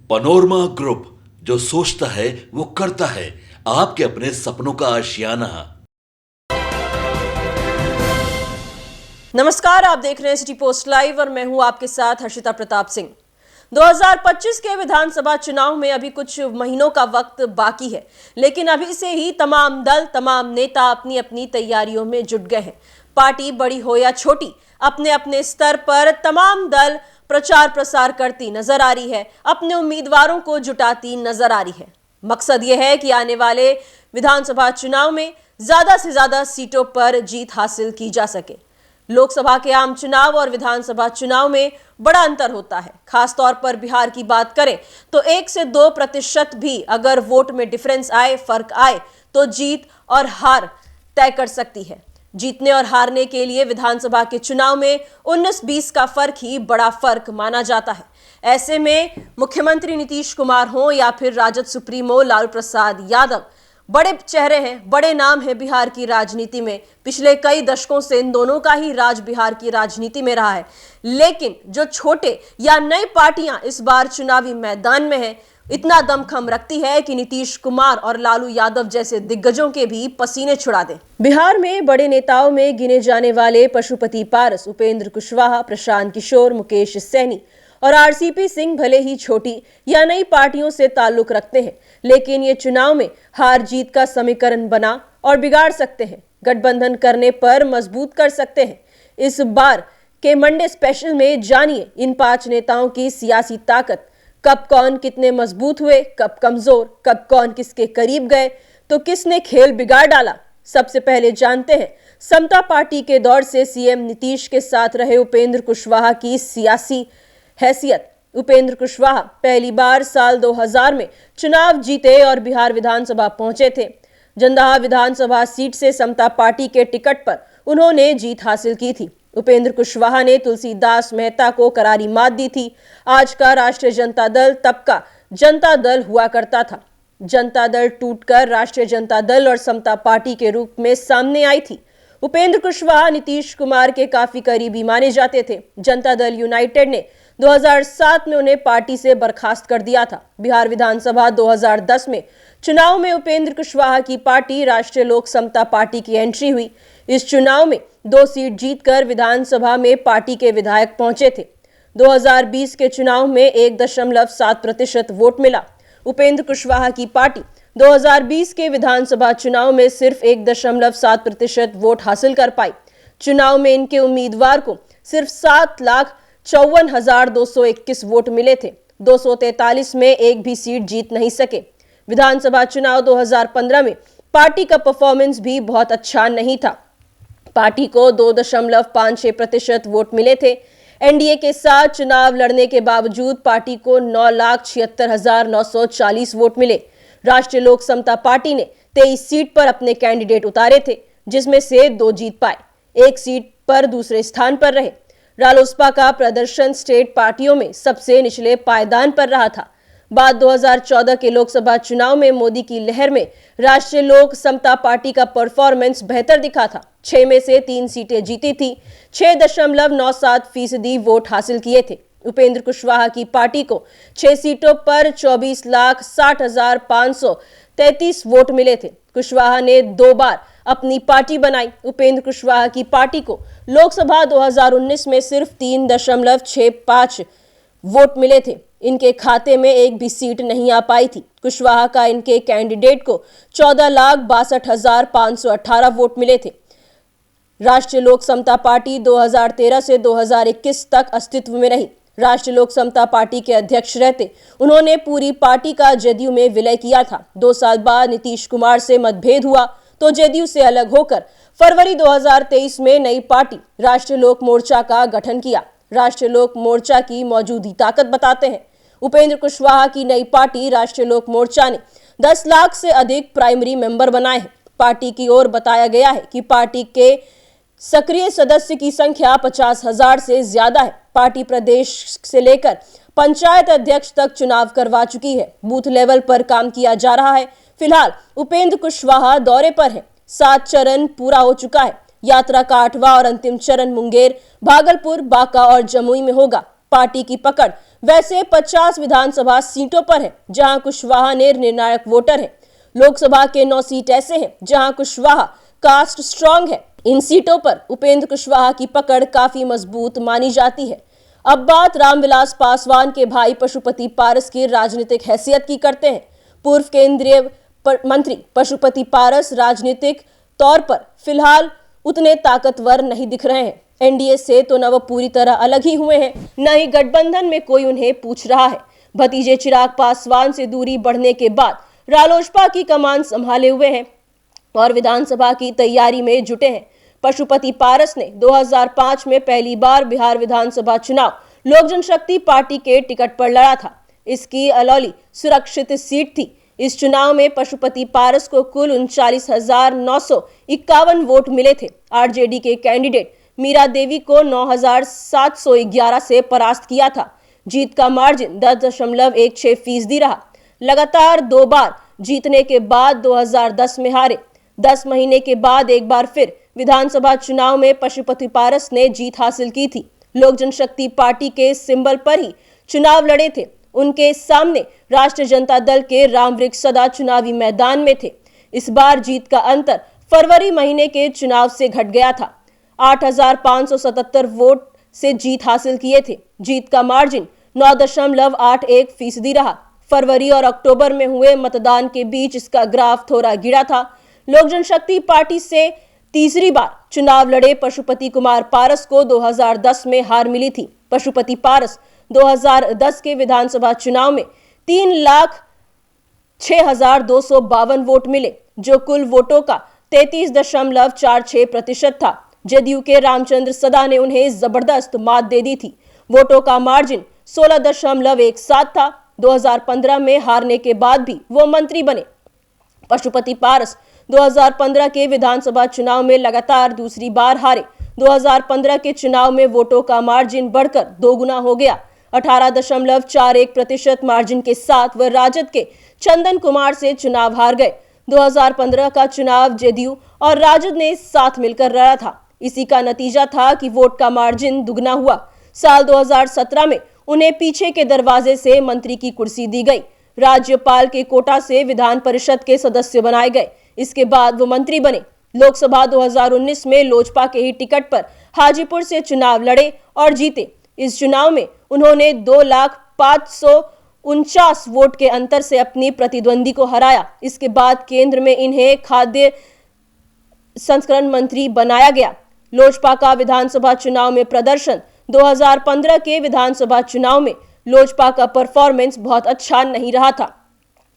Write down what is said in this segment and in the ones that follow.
Panorama group, जो सोचता है वो करता है। आपके अपने सपनों का आशियाना। नमस्कार, आप देख रहे हैं सिटी पोस्ट लाइव और मैं हूं आपके साथ हर्षिता प्रताप सिंह। 2025 के विधानसभा चुनाव में अभी कुछ महीनों का वक्त बाकी है, लेकिन अभी से ही तमाम दल, तमाम नेता अपनी अपनी तैयारियों में जुट गए हैं। पार्टी बड़ी हो या छोटी, अपने अपने स्तर पर तमाम दल प्रचार प्रसार करती नजर आ रही है, अपने उम्मीदवारों को जुटाती नजर आ रही है। मकसद यह है कि आने वाले विधानसभा चुनाव में ज्यादा से ज्यादा सीटों पर जीत हासिल की जा सके। लोकसभा के आम चुनाव और विधानसभा चुनाव में बड़ा अंतर होता है। खासतौर पर बिहार की बात करें तो 1 से 2% भी अगर वोट में डिफरेंस आए, फर्क आए, तो जीत और हार तय कर सकती है। जीतने और हारने के लिए विधानसभा के चुनाव में 19-20 का फर्क ही बड़ा फर्क माना जाता है। ऐसे में मुख्यमंत्री नीतीश कुमार हो या फिर राजद सुप्रीमो लालू प्रसाद यादव, बड़े चेहरे हैं, बड़े नाम हैं बिहार की राजनीति में। पिछले कई दशकों से इन दोनों का ही राज बिहार की राजनीति में रहा है। लेकिन जो छोटे या नई पार्टियां इस बार चुनावी मैदान में हैं, इतना दमखम रखती है कि नीतीश कुमार और लालू यादव जैसे दिग्गजों के भी पसीने छुड़ा दें। बिहार में बड़े नेताओं में गिने जाने वाले पशुपति पारस, उपेंद्र कुशवाहा, प्रशांत किशोर, मुकेश सैनी और आरसीपी सिंह भले ही छोटी या नई पार्टियों से ताल्लुक रखते हैं, लेकिन ये चुनाव में हार जीत का समीकरण बना और बिगाड़ सकते हैं। गठबंधन करने पर मजबूत कर सकते हैं। इस बार के मंडे स्पेशल में जानिए इन 5 नेताओं की सियासी ताकत। कब कौन कितने मजबूत हुए, कब कमजोर, कब कौन किसके करीब गए, तो किसने खेल बिगाड़ डाला। सबसे पहले जानते हैं समता पार्टी के दौर से सीएम नीतीश के साथ रहे उपेंद्र कुशवाहा की सियासी हैसियत। उपेंद्र कुशवाहा पहली बार साल 2000 में चुनाव जीते और बिहार विधानसभा पहुंचे थे। जंदाहा विधानसभा सीट से समता पार्टी के टिकट पर उन्होंने जीत हासिल की थी। उपेंद्र कुशवाहा ने तुलसीदास मेहता को करारी मात दी थी। आज का राष्ट्रीय जनता दल तब का जनता दल हुआ करता था। जनता दल टूटकर राष्ट्रीय जनता दल और समता पार्टी के रूप में सामने आई थी। उपेंद्र कुशवाहा नीतीश कुमार के काफी करीबी माने जाते थे। जनता दल यूनाइटेड ने 2007 में उन्हें पार्टी से बर्खास्त कर दिया था। बिहार विधानसभा 2010 में चुनाव में उपेंद्र कुशवाहा की पार्टी राष्ट्रीय लोक समता पार्टी की एंट्री हुई। इस चुनाव में 2 सीट जीतकर विधानसभा में पार्टी के विधायक पहुंचे थे। 2020 के चुनाव में 1.7% वोट मिला। उपेंद्र कुशवाहा की पार्टी 2020 के विधानसभा चुनाव में सिर्फ 1.7% वोट हासिल कर पाई। चुनाव में इनके उम्मीदवार को सिर्फ 7,54,221 वोट मिले थे। 243 में एक भी सीट जीत नहीं सके। विधानसभा चुनाव 2015 में पार्टी का परफॉर्मेंस भी बहुत अच्छा नहीं था। पार्टी को 2.56% वोट मिले थे। एनडीए के साथ चुनाव लड़ने के बावजूद पार्टी को 9,76,940 वोट मिले। राष्ट्रीय लोक समता पार्टी ने 23 सीट पर अपने कैंडिडेट उतारे थे, जिसमें से 2 जीत पाए। 1 सीट पर दूसरे स्थान पर रहे। रालोसपा का प्रदर्शन स्टेट पार्टियों में सबसे निचले पायदान पर रहा था। बाद 2014 के लोकसभा चुनाव में मोदी की लहर में राष्ट्रीय लोक समता पार्टी का परफॉर्मेंस बेहतर दिखा था। 6 में से 3 सीटें जीती थी। 6.97% वोट हासिल किए थे। उपेंद्र कुशवाहा की पार्टी को 6 सीटों पर 24,60,533 वोट मिले थे। कुशवाहा ने 2 बार अपनी पार्टी बनाई। उपेंद्र कुशवाहा की पार्टी को लोकसभा 2019 में सिर्फ 3.65 वोट मिले थे। इनके खाते में एक भी सीट नहीं आ पाई थी। कुशवाहा का इनके कैंडिडेट को 14,62,518 वोट मिले थे। राष्ट्रीय लोक समता पार्टी 2013 से 2021 तक अस्तित्व में रही। राष्ट्रीय लोक समता पार्टी के अध्यक्ष रहते उन्होंने पूरी पार्टी का जदयू में विलय किया था। 2 साल बाद नीतीश कुमार से मतभेद हुआ तो जदयू से अलग होकर फरवरी 2023 में नई पार्टी राष्ट्रीय लोक मोर्चा का गठन किया। राष्ट्रीय लोक मोर्चा की मौजूदा ताकत बताते हैं। उपेंद्र कुशवाहा की नई पार्टी राष्ट्रीय लोक मोर्चा ने 10 लाख से अधिक प्राइमरी मेंबर बनाए हैं। पार्टी की ओर बताया गया है कि पार्टी के सक्रिय सदस्य की संख्या 50,000 से ज्यादा है। पार्टी प्रदेश से लेकर पंचायत अध्यक्ष तक चुनाव करवा चुकी है। बूथ लेवल पर काम किया जा रहा है। फिलहाल उपेंद्र कुशवाहा दौरे पर है। 7 चरण पूरा हो चुका है। यात्रा का 8वां और अंतिम चरण मुंगेर, भागलपुर, बांका और जमुई में होगा। पार्टी की पकड़ वैसे 50 विधानसभा सीटों पर है जहां कुशवाहा ने निर्णायक वोटर है। लोकसभा के 9 सीट ऐसे हैं जहां कुशवाहा कास्ट स्ट्रांग है। इन सीटों पर उपेंद्र कुशवाहा की पकड़ काफी मजबूत मानी जाती है। अब बात रामविलास पासवान के भाई पशुपति पारस की राजनीतिक हैसियत की करते हैं। पूर्व केंद्रीय मंत्री पशुपति पारस राजनीतिक तौर पर फिलहाल उतने ताकतवर नहीं दिख रहे हैं। एनडीए से तो न वो पूरी तरह अलग ही हुए हैं, न ही गठबंधन में कोई उन्हें पूछ रहा है। भतीजे चिराग पासवान से दूरी बढ़ने के बाद रालोसपा की कमान संभाले हुए हैं और विधानसभा की तैयारी में जुटे हैं। पशुपति पारस ने 2005 में पहली बार बिहार विधानसभा चुनाव लोक जनशक्ति पार्टी के टिकट पर लड़ा था। इसकी अलौली सुरक्षित सीट थी। इस चुनाव में पशुपति पारस को कुल 39,951 वोट मिले थे। आरजेडी के कैंडिडेट मीरा देवी को 9,711 से परास्त किया था। जीत का मार्जिन 10.16% रहा। लगातार 2 बार जीतने के बाद 2010 में हारे। 10 महीने के बाद एक बार फिर विधानसभा चुनाव में पशुपति पारस ने जीत हासिल की थी। लोक जनशक्ति पार्टी के सिंबल पर ही चुनाव लड़े थे। उनके सामने राष्ट्रीय जनता दल के रामवृक्ष सदा चुनावी मैदान में थे। इस बार जीत का अंतर फरवरी महीने के चुनाव से घट गया था। 8,577 वोट से जीत हासिल किए थे। जीत का मार्जिन 9.81% रहा। फरवरी और अक्टूबर में हुए मतदान के बीच इसका ग्राफ थोड़ा गिरा था। लोक जनशक्ति पार्टी से तीसरी बार चुनाव लड़े पशुपति कुमार पारस को 2010 में हार मिली थी। पशुपति पारस 2010 के विधानसभा चुनाव में 3,06,252 वोट मिले, जो कुल वोटों का 33.46% था। जदयू के रामचंद्र सदा ने उन्हें जबरदस्त मात दे दी थी। वोटों का मार्जिन 16.17 था। 2015 में हारने के बाद भी वो मंत्री बने। पशुपति पारस 2015 के विधानसभा चुनाव में लगातार दूसरी बार हारे। 2015 के चुनाव में वोटों का मार्जिन बढ़कर 2 गुना हो गया। 18.41% मार्जिन के साथ वह राजद के चंदन कुमार से चुनाव हार गए। 2015 का चुनाव जदयू और राजद ने साथ मिलकर लड़ा था। इसी का नतीजा था कि वोट का मार्जिन दुगना हुआ। साल 2017 में उन्हें पीछे के दरवाजे से मंत्री की कुर्सी दी गई। राज्यपाल के कोटा से विधान परिषद के सदस्य बनाए गए। इसके बाद वो मंत्री बने। लोकसभा 2019 में लोजपा के ही टिकट पर हाजीपुर से चुनाव लड़े और जीते। इस चुनाव में उन्होंने 2,05,49 वोट के अंतर से अपनी प्रतिद्वंदी को हराया। इसके बाद केंद्र में इन्हें खाद्य संस्करण मंत्री बनाया गया। लोजपा का विधानसभा चुनाव में प्रदर्शन 2015 के विधानसभा चुनाव में लोजपा का परफॉर्मेंस बहुत अच्छा नहीं रहा था।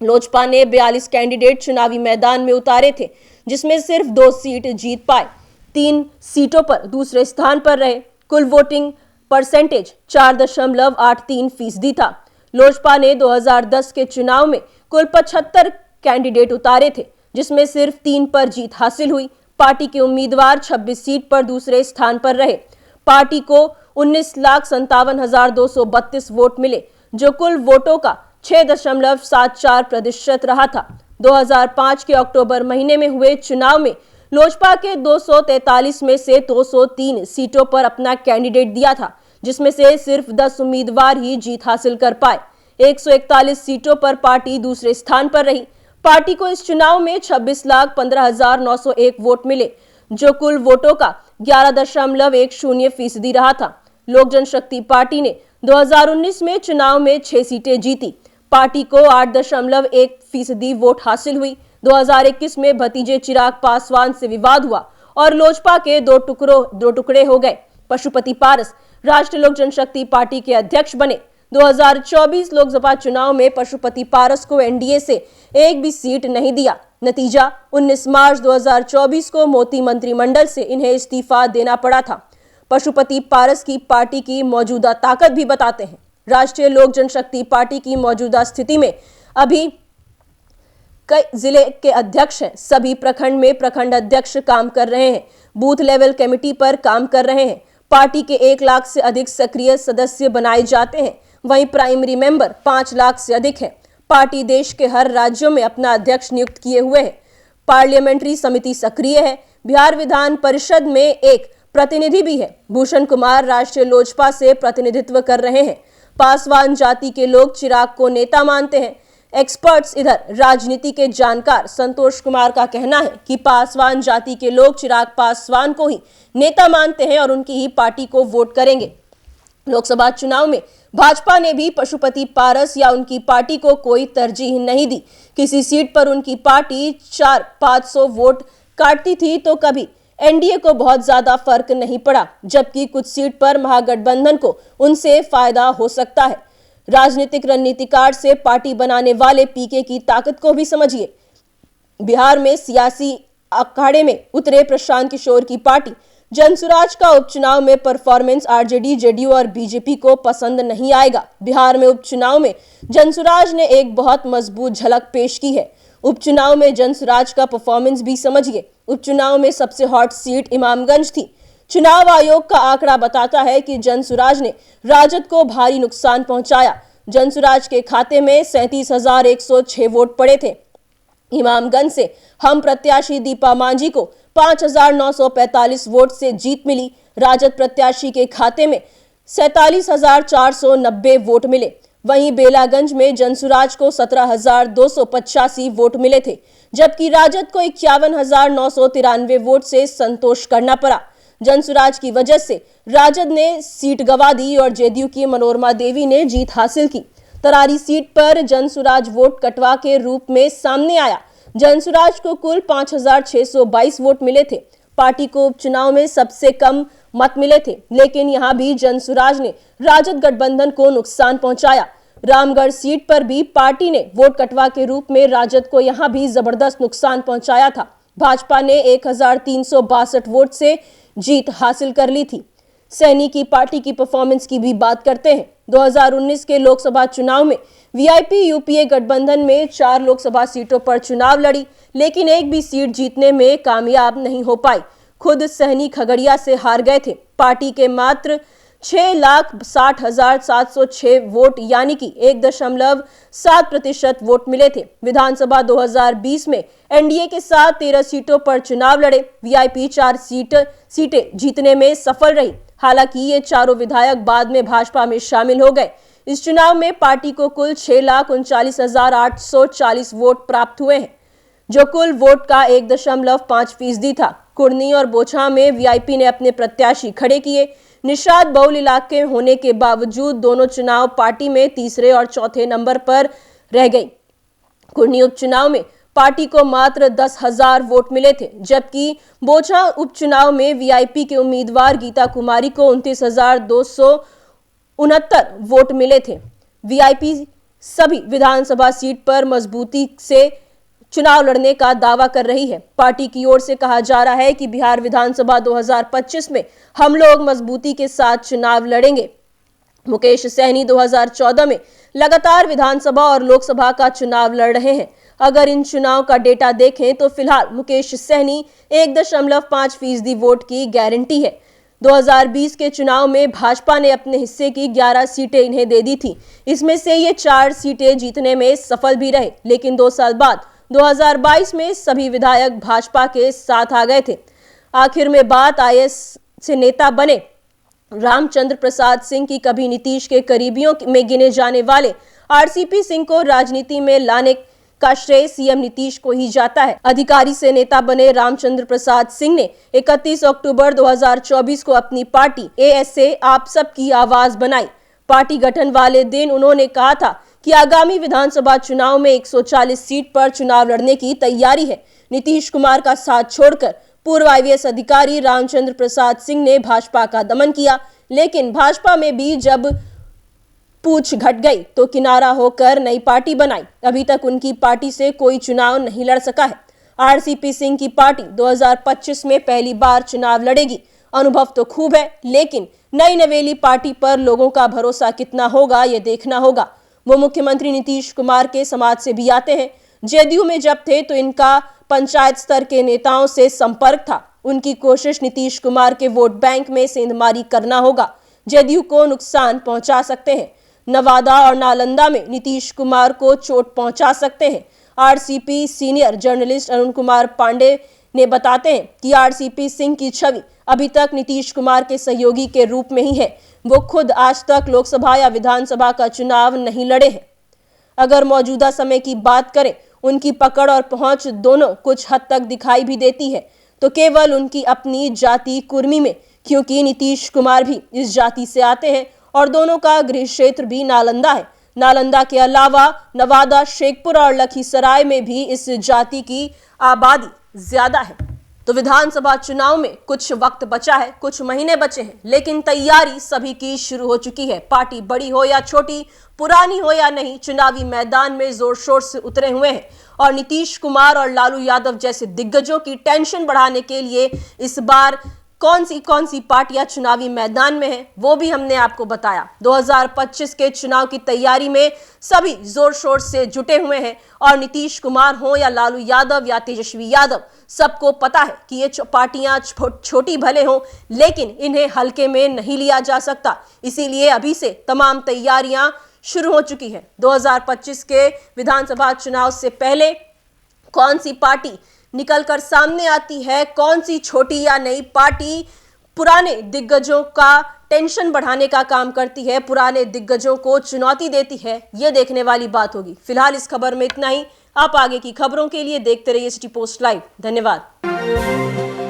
लोजपा ने 42 कैंडिडेट चुनावी मैदान में उतारे थे, जिसमें सिर्फ 2 सीट जीत पाए। 3 सीटों पर दूसरे स्थान पर रहे। कुल वोटिंग परसेंटेज 4.83% था। लोजपा ने 2010 के चुनाव में कुल 75 कैंडिडेट उतारे थे, जिसमें सिर्फ 3 पर जीत हासिल हुई। पार्टी के उम्मीदवार 26 सीट पर दूसरे स्थान पर रहे। पार्टी को 19,57,232 वोट मिले, जो कुल वोटों का 6.74% रहा था। 2005 के अक्टूबर महीने में हुए चुनाव में लोजपा के 243 में से 203 सीटों पर अपना कैंडिडेट दिया था, जिसमें से सिर्फ 10 उम्मीदवार ही जीत हासिल कर पाए। 141 सीटों पर पार्टी दूसरे स्थान पर रही। पार्टी को इस चुनाव में 26,15,901 वोट मिले, जो कुल वोटों का 11.10% रहा था। लोक जनशक्ति पार्टी ने 2019 में चुनाव में 6 सीटें जीती। पार्टी को 8.1% वोट हासिल हुई। 2021 में भतीजे चिराग पासवान से विवाद हुआ और लोजपा के दो टुकड़े हो गए। पशुपति पारस राष्ट्रीय लोक जनशक्ति पार्टी के अध्यक्ष बने। 2024 लोकसभा चुनाव में पशुपति पारस को एनडीए से एक भी सीट नहीं दिया। नतीजा 19 मार्च 2024 को मोदी मंत्रिमंडल से इन्हें इस्तीफा देना पड़ा था। पशुपति पारस की पार्टी की मौजूदा ताकत भी बताते हैं। राष्ट्रीय लोक जनशक्ति पार्टी की मौजूदा स्थिति में अभी कई जिले के अध्यक्ष हैं। सभी प्रखंड में प्रखंड अध्यक्ष काम कर रहे हैं। बूथ लेवल कमेटी पर काम कर रहे हैं। पार्टी के 1 लाख से अधिक सक्रिय सदस्य बनाए जाते हैं। वहीं प्राइमरी मेंबर 5 लाख से अधिक हैं। पार्टी देश के हर राज्यों में अपना अध्यक्ष नियुक्त किए हुए है। पार्लियामेंट्री समिति सक्रिय है। बिहार विधान परिषद में एक प्रतिनिधि भी है। भूषण कुमार राष्ट्रीय लोजपा से प्रतिनिधित्व कर रहे हैं। पासवान जाति के लोग चिराग को नेता मानते हैं। एक्सपर्ट्स इधर राजनीति के जानकार संतोष कुमार का कहना है कि पासवान जाति के लोग चिराग पासवान को ही नेता मानते हैं और उनकी ही पार्टी को वोट करेंगे। लोकसभा चुनाव में भाजपा ने भी पशुपति पारस या उनकी पार्टी को कोई तरजीह नहीं दी। किसी सीट पर उनकी पार्टी 400-500 वोट काटती थी तो कभी एनडीए को बहुत ज्यादा फर्क नहीं पड़ा, जबकि कुछ सीट पर महागठबंधन को उनसे फायदा हो सकता है। राजनीतिक रणनीतिकार से पार्टी बनाने वाले पीके की ताकत को भी समझिए। बिहार में सियासी अखाड़े में उतरे प्रशांत किशोर की पार्टी जनसुराज का उपचुनाव में परफॉर्मेंस आरजेडी, जेडीयू और बीजेपी को पसंद नहीं आएगा। बिहार में उपचुनाव में जनसुराज ने एक बहुत मजबूत झलक पेश की है। उपचुनाव में जनसुराज का परफॉर्मेंस भी समझिए। उपचुनाव में सबसे हॉट सीट इमामगंज थी। चुनाव आयोग का आंकड़ा बताता है कि जनसुराज ने राजद को भारी नुकसान पहुंचाया। जनसुराज के खाते में 37,106 वोट पड़े थे। इमामगंज से हम प्रत्याशी दीपा मांझी को 5,945 वोट से जीत मिली। राजद प्रत्याशी के खाते में 47,490 वोट मिले। वहीं बेलागंज में जनसुराज को 17,285 वोट मिले थे, जबकि राजद को 51,993 वोट से संतोष करना पड़ा। जनसुराज की वजह से राजद ने सीट गंवा दी और जेडीयू की मनोरमा देवी ने जीत हासिल की। तरारी सीट पर जनसुराज वोट कटवा के रूप में सामने आया। जनसुराज को कुल 5,622 वोट मिले थे। पार्टी को उपचुनाव में सबसे कम मत मिले थे, लेकिन यहां भी जनसुराज ने राजद गठबंधन को नुकसान पहुंचाया। रामगढ़ सीट पर भी पार्टी ने वोट कटवा के रूप में राजद को यहां भी जबरदस्त नुकसान पहुंचाया था। भाजपा ने 1,362 वोट से जीत हासिल कर ली थी। सैनी की पार्टी की परफॉर्मेंस की भी बात करते हैं। 2019 के लोकसभा चुनाव में वीआईपी यूपीए गठबंधन में 4 लोकसभा सीटों पर चुनाव लड़ी, लेकिन एक भी सीट जीतने में कामयाब नहीं हो पाई। खुद सैनी खगड़िया से हार गए थे। पार्टी के मात्र 6,60,706 वोट यानी कि 1.7% वोट मिले थे। विधानसभा 2020 में एनडीए के साथ 13 सीटों पर चुनाव लड़े। वीआईपी 4 सीटें जीतने में सफल रही। हालांकि ये चारों विधायक बाद में भाजपा में शामिल हो गए। इस चुनाव में पार्टी को कुल 6,39,840 वोट प्राप्त हुए हैं, जो कुल वोट का 1.5% था। कुर्नी और बोछा में वीआईपी ने अपने प्रत्याशी खड़े किए। निषाद बहुल इलाके होने के बावजूद दोनों चुनाव पार्टी में तीसरे और चौथे नंबर पर रह गई। कुर्नी उपचुनाव में पार्टी को मात्र 10,000 वोट मिले थे, जबकि बोछा उपचुनाव में वीआईपी के उम्मीदवार गीता कुमारी को 29,269 वोट मिले थे। वीआईपी सभी विधानसभा सीट पर मजबूती से चुनाव लड़ने का दावा कर रही है। पार्टी की ओर से कहा जा रहा है कि बिहार विधानसभा 2025 में हम लोग मजबूती के साथ चुनाव लड़ेंगे। मुकेश सहनी 2014 में लगातार विधानसभा और लोकसभा का चुनाव लड़ रहे हैं। अगर इन चुनाव का डेटा देखें तो फिलहाल मुकेश सहनी 1.5% वोट की गारंटी है। 2020 के चुनाव में भाजपा ने अपने हिस्से की 11 सीटें इन्हें दे दी थी। इसमें से ये 4 सीटें जीतने में सफल भी रहे, लेकिन 2 साल बाद 2022 में सभी विधायक भाजपा के साथ आ गए थे। आखिर में बात आईएएस से नेता बने रामचंद्र प्रसाद सिंह की। कभी नीतीश के करीबियों में गिने जाने वाले आरसीपी सिंह को राजनीति में लाने का श्रेय सीएम नीतीश को ही जाता है। अधिकारी से नेता बने रामचंद्र प्रसाद सिंह ने 31 अक्टूबर 2024 को अपनी पार्टी एएसए आप सबकी आवाज बनाई। पार्टी गठन वाले दिन उन्होंने कहा था कि आगामी विधानसभा चुनाव में 140 सीट पर चुनाव लड़ने की तैयारी है। नीतीश कुमार का साथ छोड़कर पूर्व आईएएस अधिकारी रामचंद्र प्रसाद सिंह ने भाजपा का दमन किया, लेकिन भाजपा में भी जब पूछ घट गई तो किनारा होकर नई पार्टी बनाई। अभी तक उनकी पार्टी से कोई चुनाव नहीं लड़ सका है। आरसीपी सिंह की पार्टी 2025 में पहली बार चुनाव लड़ेगी। अनुभव तो खूब है, लेकिन नई नवेली पार्टी पर लोगों का भरोसा कितना होगा ये देखना होगा। वो मुख्यमंत्री नीतीश कुमार के समाज से भी आते हैं। जेडीयू में जब थे तो इनका पंचायत स्तर के नेताओं से संपर्क था। उनकी कोशिश नीतीश कुमार के वोट बैंक में सेंधमारी करना होगा। जेडीयू को नुकसान पहुंचा सकते हैं। नवादा और नालंदा में नीतीश कुमार को चोट पहुंचा सकते हैं। RCP senior journalist Arun Kumar Pandey ने बताते हैं कि आरसीपी सिंह की छवि अभी तक नीतीश कुमार के सहयोगी के रूप में ही है। वो खुद आज तक लोकसभा या विधानसभा का चुनाव नहीं लड़े हैं। अगर मौजूदा समय की बात करें, उनकी पकड़ और पहुंच दोनों कुछ हद तक दिखाई भी देती है, तो केवल उनकी अपनी जाति कुर्मी में, क्योंकि नीतीश कुमार भी इस जाति से आते हैं और दोनों का गृह क्षेत्र भी नालंदा है। नालंदा के अलावा नवादा, शेखपुरा और लखीसराय में भी इस जाति की आबादी ज्यादा है। तो विधानसभा चुनाव में कुछ वक्त बचा है, कुछ महीने बचे हैं, लेकिन तैयारी सभी की शुरू हो चुकी है। पार्टी बड़ी हो या छोटी, पुरानी हो या नहीं, चुनावी मैदान में जोर शोर से उतरे हुए हैं और नीतीश कुमार और लालू यादव जैसे दिग्गजों की टेंशन बढ़ाने के लिए इस बार कौन सी पार्टियां चुनावी मैदान में हैं, वो भी हमने आपको बताया। 2025 के चुनाव की तैयारी में सभी जोर शोर से जुटे हुए हैं और नीतीश कुमार हो या लालू यादव या तेजस्वी यादव, सबको पता है कि ये पार्टियां छोटी भले हों, लेकिन इन्हें हल्के में नहीं लिया जा सकता। इसीलिए अभी से तमाम तैयारियां शुरू हो चुकी हैं। 2025 के विधानसभा चुनाव से पहले कौन सी पार्टी निकलकर सामने आती है, कौन सी छोटी या नई पार्टी पुराने दिग्गजों का टेंशन बढ़ाने का काम करती है, पुराने दिग्गजों को चुनौती देती है, ये देखने वाली बात होगी। फिलहाल इस खबर में इतना ही। आप आगे की खबरों के लिए देखते रहिए सिटी पोस्ट लाइव। धन्यवाद।